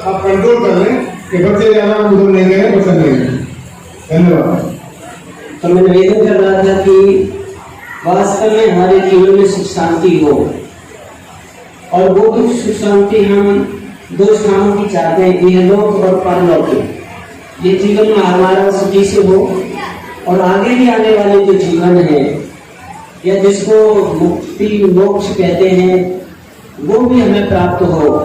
आप कंट्रोल कर लें कि बच्चे ज्यादा उधर नहीं गए, पसंद नहीं गए। धन्यवाद। तो मैं निवेदन कर रहा था कि वास्तव में हमारे जीवन में सुख शांति हो, और वो भी सुख शांति हम दो स्थानों की चाहते हैं, इहलोक और परलोक। ये जीवन में हमारा सुखी से हो, और आगे भी आने वाले जो जीवन है या जिसको मुक्ति मोक्ष कहते हैं वो भी हमें प्राप्त हो।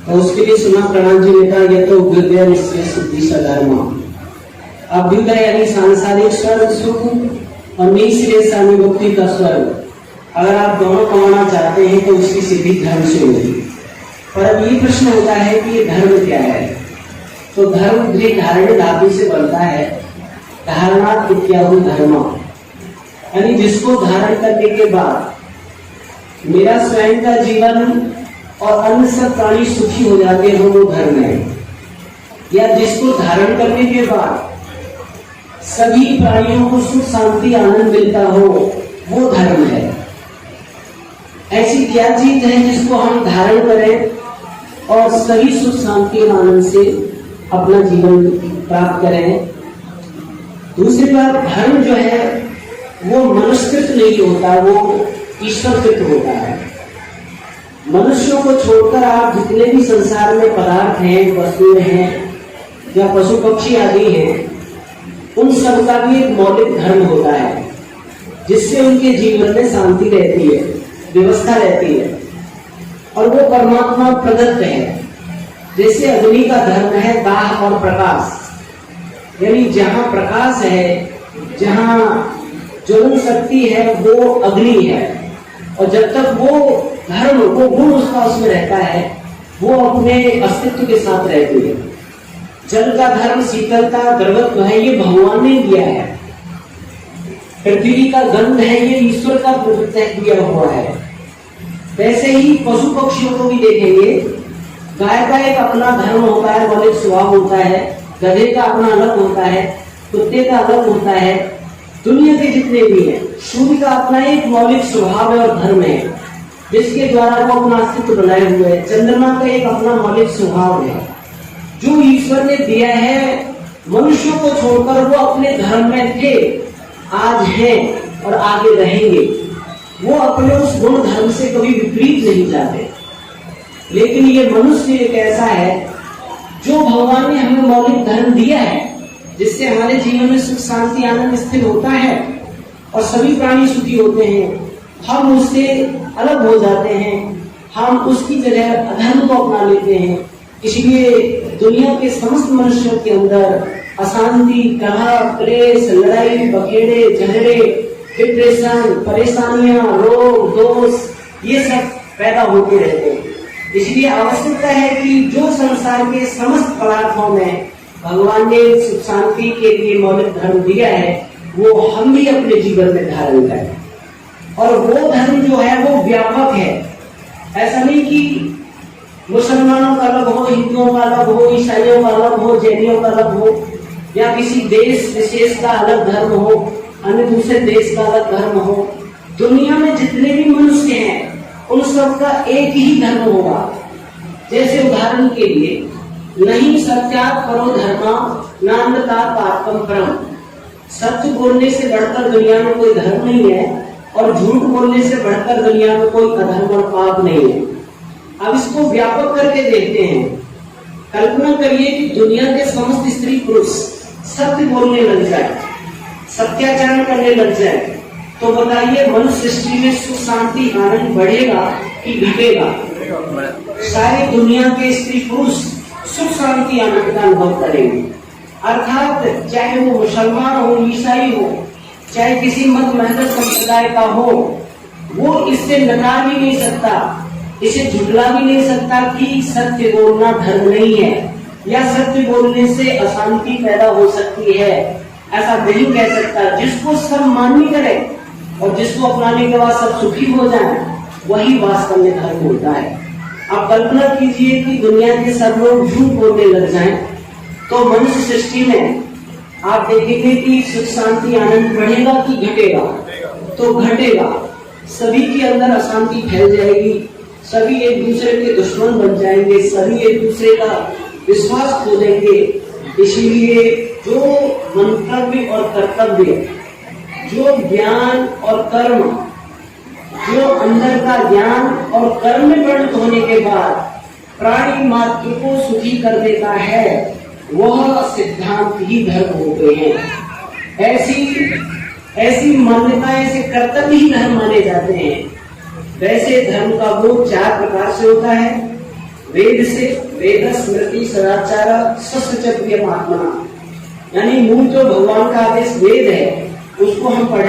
तो उसके लिए सुना प्रणाम जी ने कहा, यह तो अभ्युदय निश्चय सिद्धि सधर्म। अभ्युदय यानी सांसारिक स्वर्ग सुख, और निश्चय यानी मुक्ति का स्वर्ग। अगर आप दोनों कमाना चाहते हैं तो उसकी सिद्धि धर्म से होगी। पर अब ये प्रश्न होता है कि ये धर्म क्या है। तो धर्म धारण धातु से बनता है, धारणात् इत्याहु धर्म, यानी जिसको धारण करने के बाद मेरा स्वयं का जीवन और अन्य सब प्राणी सुखी हो जाते हो, वो धर्म है। या जिसको धारण करने के बाद सभी प्राणियों को सुख शांति आनंद मिलता हो, वो धर्म है। ऐसी क्या चीज है जिसको हम धारण करें और सभी सुख शांति और आनंद से अपना जीवन प्राप्त करें। दूसरी बात, धर्म जो है वो मनुष्यकृत नहीं होता, वो ईश्वरकृत होता है। मनुष्यों को छोड़कर आप जितने भी संसार में पदार्थ हैं, वस्तुएं हैं या पशु पक्षी आदि हैं, उन सब का भी एक मौलिक धर्म होता है जिससे उनके जीवन में शांति रहती है, व्यवस्था रहती है, और वो परमात्मा प्रदत्त है। जैसे अग्नि का धर्म है दाह और प्रकाश, यानी जहाँ प्रकाश है, जहाँ ज्वलन शक्ति है, वो अग्नि है। और जब तक वो धर्म, वो गुण उसका उसमें रहता है, वो अपने अस्तित्व के साथ रहती है। जल का धर्म शीतलता, द्रवत्व है, ये भगवान ने दिया है। पृथ्वी का गंध है, ये ईश्वर का तय किया हुआ है। वैसे ही पशु पक्षियों को भी देखेंगे, गाय का एक अपना धर्म होता है, मौलिक स्वभाव होता है, गधे का अपना अलग होता है, कुत्ते का अलग होता है, दुनिया के जितने भी हैं, सूर्य का अपना एक मौलिक स्वभाव है और धर्म है जिसके द्वारा वो अपना अस्तित्व बनाए हुए है। चंद्रमा का एक अपना मौलिक स्वभाव है जो ईश्वर ने दिया है। मनुष्यों को छोड़कर वो अपने धर्म में थे, आज हैं और आगे रहेंगे। वो अपने उस गुण धर्म से कभी विपरीत नहीं जाते। लेकिन ये मनुष्य एक ऐसा है जो भगवान ने हमें मौलिक धर्म दिया है जिससे हमारे जीवन में सुख शांति आनंद स्थिर होता है और सभी प्राणी सुखी होते हैं। हम उससे अलग हो जाते हैं, हम उसकी जगह अधर्म को अपना लेते हैं। इसलिए दुनिया के समस्त मनुष्यों के अंदर अशांति, कलह, क्लेश, लड़ाई, बखेड़े, झगड़े, डिप्रेशन, परेशानियां, रोग, दोष, ये सब पैदा होते रहते हैं। इसलिए आवश्यकता है कि जो संसार के समस्त पदार्थों में भगवान ने सुख शांति के लिए मौलिक धर्म दिया है, वो हम भी अपने जीवन में धारण करें। और वो धर्म जो है वो व्यापक है। ऐसा नहीं कि मुसलमानों का अलग हो, हिंदुओं का अलग हो, ईसाइयों का अलग हो, जैनियों का अलग हो, या किसी देश विशेष का अलग धर्म हो, अन्य दूसरे देश का अलग धर्म हो। दुनिया में जितने भी मनुष्य हैं उन सब का एक ही धर्म होगा। जैसे उदाहरण के लिए, नहीं सत्यात् परो धर्मा नान्यथा पापम परम। सत्य बोलने से बढ़कर दुनिया में कोई धर्म नहीं है और झूठ बोलने से बढ़कर दुनिया में कोई अधर्म और पाप नहीं है। अब इसको व्यापक करके देखते हैं। कल्पना करिए कि दुनिया के समस्त स्त्री पुरुष सत्य बोलने लग जाए, सत्याचरण करने लग जाए, तो बताइए मनुष्य सृष्टि में सुख शांति आनंद बढ़ेगा कि घटेगा? सारी दुनिया के स्त्री पुरुष सुख शांति आनंद का अनुभव करेंगे। अर्थात चाहे वो मुसलमान हो, ईसाई हो, चाहे किसी मत मजहब संप्रदाय का हो, वो इससे नकार भी नहीं सकता, इसे झुटला भी नहीं सकता कि सत्य बोलना धर्म नहीं है या सत्य बोलने से अशांति पैदा हो सकती है। ऐसा नहीं कह सकता। जिसको सब मान्य करे और जिसको अपनाने के बाद सब सुखी हो जाए, वही वास्तव में धर्म होता है। आप कल्पना कीजिए कि दुनिया के सब लोग झूठ बोलने लग जाएं, तो मनुष्य सृष्टि में आप देखेंगे कि सुख शांति आनंद बढ़ेगा कि घटेगा? तो घटेगा। सभी के अंदर अशांति फैल जाएगी, सभी एक दूसरे के दुश्मन बन जाएंगे, सभी एक दूसरे का विश्वास खो देंगे। इसीलिए जो मंतव्य और कर्तव्य, जो ज्ञान और कर्म, जो अंदर का ज्ञान और कर्म में परिणत होने के बाद प्राणी मात्र को सुखी कर देता है, वह सिद्धांत ही धर्म होते हैं। ऐसी मान्यताएं से कर्तव्य ही धर्म माने जाते हैं। वैसे धर्म का बोध 4 प्रकार से होता है। वेद से, वेद स्मृति सदाचार शस्त्र महात्मा, यानी मूल जो भगवान का आदेश वेद है उसको हम पढ़े